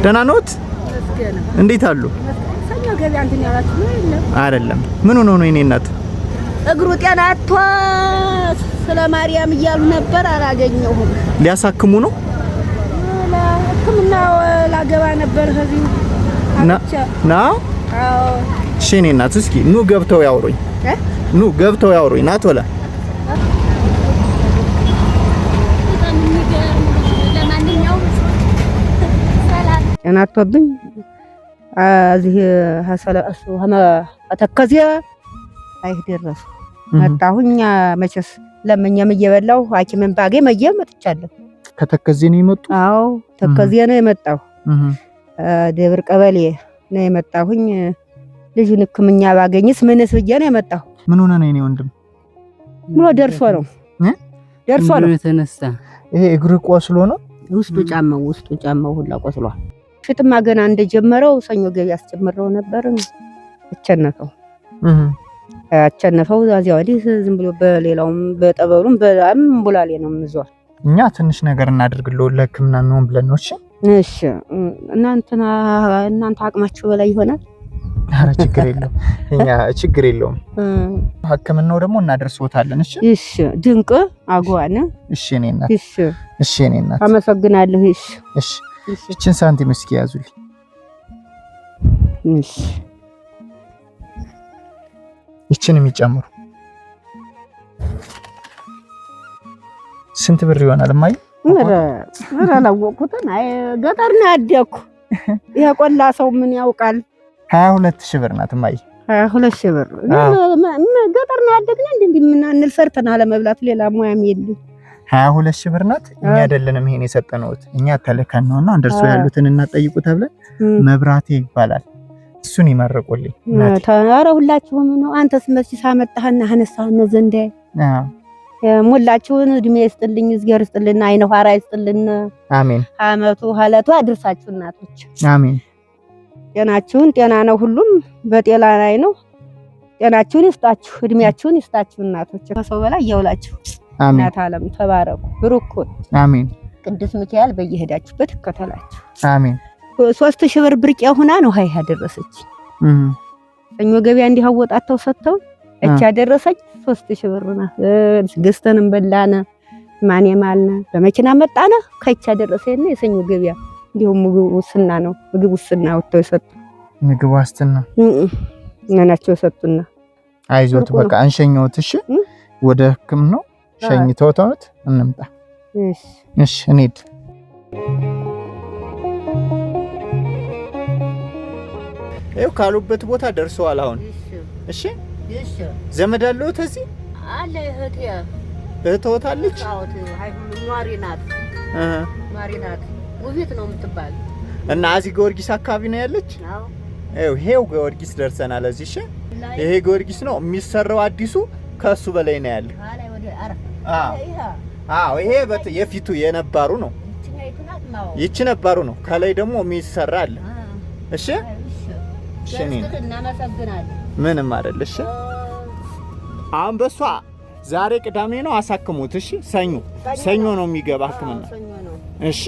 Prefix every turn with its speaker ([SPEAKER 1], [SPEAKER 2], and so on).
[SPEAKER 1] ደህና ነዎት? እንዴት አሉ?
[SPEAKER 2] ሰኞ ገበያ እንትን ያላችሁ ነው አይደለም?
[SPEAKER 1] አይደለም። ምን ሆኖ ነው የኔ እናት?
[SPEAKER 2] እግሩ ጤና አጥቷ ስለ ማርያም እያሉ ነበር፣ አላገኘሁም።
[SPEAKER 1] ሊያሳክሙ ነው?
[SPEAKER 2] ለሕክምና ላገባ ነበር ከዚህ
[SPEAKER 1] ና።
[SPEAKER 2] አዎ።
[SPEAKER 1] እሺ የኔ እናት እስኪ ኑ ገብተው ያውሩኝ። ኑ ገብተው ያውሩኝ። ናት ወላ
[SPEAKER 2] እናቶብኝ እዚህ ሀሰለሱ ተከዚያ አይደረሱ መጣሁኝ። መቼስ ለምኛም እየበላሁ ሐኪምን ባገኝ መየም መጥቻለሁ።
[SPEAKER 1] ከተከዜ ነው የመጡ?
[SPEAKER 2] አዎ ተከዜ ነው የመጣሁ። ደብር ቀበሌ ነው የመጣሁኝ። ልጁን ሕክምና ባገኝስ ምንስ ብዬ ነው የመጣሁ።
[SPEAKER 1] ምን ሆነ ነው የኔ ወንድም?
[SPEAKER 2] ብሎ ደርሶ ነው
[SPEAKER 3] የተነሳ።
[SPEAKER 1] ይሄ እግር ቆስሎ ነው?
[SPEAKER 2] ውስጡ ጫማው ሁላ ቆስሏል። ፍጥማ ገና እንደጀመረው ሰኞ ገበያ አስጀምረው ነበር። አቸነፈው እዚያ ወዲህ ዝም ብሎ በሌላውም በጠበሉም በአምቡላሌ ነው ምዟል።
[SPEAKER 1] እኛ ትንሽ ነገር እናደርግለው ለሕክምና ነው ብለን ነው።
[SPEAKER 2] እሺ እናንተ አቅማችሁ በላይ ይሆናል።
[SPEAKER 1] ኧረ ችግር የለውም። እኛ ችግር የለውም። ሕክምናው ደግሞ እናደርሰውታለን። እሺ
[SPEAKER 2] ድንቅ አጓነ።
[SPEAKER 1] እሺ እኔ እናት። እሺ እኔ እናት
[SPEAKER 2] አመሰግናለሁ።
[SPEAKER 1] እሺ እቺን ሳንቲም እስኪ ያዙልኝ።
[SPEAKER 2] እሺ
[SPEAKER 1] እቺን የሚጨምሩ ስንት ብር ይሆናል ማይ?
[SPEAKER 2] ኧረ አላወቅሁትም። አይ ገጠር ነው ያደኩ። ይሄ ቆላ ሰው ምን ያውቃል?
[SPEAKER 1] 22,000 ብር ናት ማይ።
[SPEAKER 2] 22,000 ብር ገጠር ነው ያደግነ። እንዴ ምን አንልፈርተና ለመብላት ሌላ ሙያም የለም።
[SPEAKER 1] 22,000 ብር ናት። እኛ አይደለንም ይሄን የሰጠነውት፣ እኛ ተለከን ነውና እንደርሱ ያሉትን እናጠይቁ ተብለን መብራቴ ይባላል እሱን ይመረቁልኝ።
[SPEAKER 2] ኧረ ሁላችሁም ነው። አንተስ መቼ ሳመጣህና አነሳህነ ዘንዴ ሙላችሁን እድሜ ይስጥልኝ፣ እግዚአብሔር ይስጥልን፣ አይነ ኋራ ይስጥልን።
[SPEAKER 1] አሜን።
[SPEAKER 2] አመቱ ሀለቱ አድርሳችሁ እናቶች።
[SPEAKER 1] አሜን።
[SPEAKER 2] ጤናችሁን ጤና ነው፣ ሁሉም በጤና ላይ ነው። ጤናችሁን ይስጣችሁ፣ እድሜያችሁን ይስጣችሁ እናቶች። ከሰው በላይ ያውላችሁ።
[SPEAKER 1] አሜን።
[SPEAKER 2] እናት ዓለም ተባረኩ፣ ብሩክ።
[SPEAKER 1] አሜን።
[SPEAKER 2] ቅዱስ ሚካኤል በየሄዳችሁበት ይከተላችሁ።
[SPEAKER 1] አሜን።
[SPEAKER 2] 3,000 ብር ብርቅ ሆና ነው ሃይ ያደረሰች። ሰኞ ገበያ እንዲህ አወጣተው ሰጥተው እቻ ያደረሰች 3,000 ብር ናት። ገዝተንም በላነ ማን የማልነ በመኪና መጣነ ከቻ ያደረሰና የሰኞ ገበያ እንዲሁ ምግብ ውስና ነው። ምግብ ውስና ወጥተው ሰጡ።
[SPEAKER 1] ምግብ ዋስትና
[SPEAKER 2] ናቸው ሰጡና
[SPEAKER 1] አይዞት በቃ አንሸኘውት። እሺ ወደ ሕክምናው ሸኝተውት እንምጣ። እሺ እንሂድ። ይኸው ካሉበት ቦታ ደርሰዋል አሁን። እሺ ዘመድ አለዎት እዚህ?
[SPEAKER 2] አለ እህቴ።
[SPEAKER 1] እህትዎት አለች?
[SPEAKER 2] አዎ ኗሪ ናት። ኗሪ ናት። ውቢት ነው የምትባል
[SPEAKER 1] እና እዚህ ጊዮርጊስ አካባቢ ነው ያለች?
[SPEAKER 2] አዎ
[SPEAKER 1] ይሄው ጊዮርጊስ ደርሰናል። እዚህ እሺ ይሄ ጊዮርጊስ ነው የሚሰራው። አዲሱ ከሱ በላይ ነው ያለ። አዎ ይሄ የፊቱ የነባሩ ነው። ይቺ ነባሩ ነው። ከላይ ደግሞ የሚሰራ አለ። እሺ እሺ እናመሰግናለን። ምንም አይደል። እሺ አሁን በሷ ዛሬ ቅዳሜ ነው አሳክሙት። እሺ ሰኞ ነው የሚገባ ሕክምና። እሺ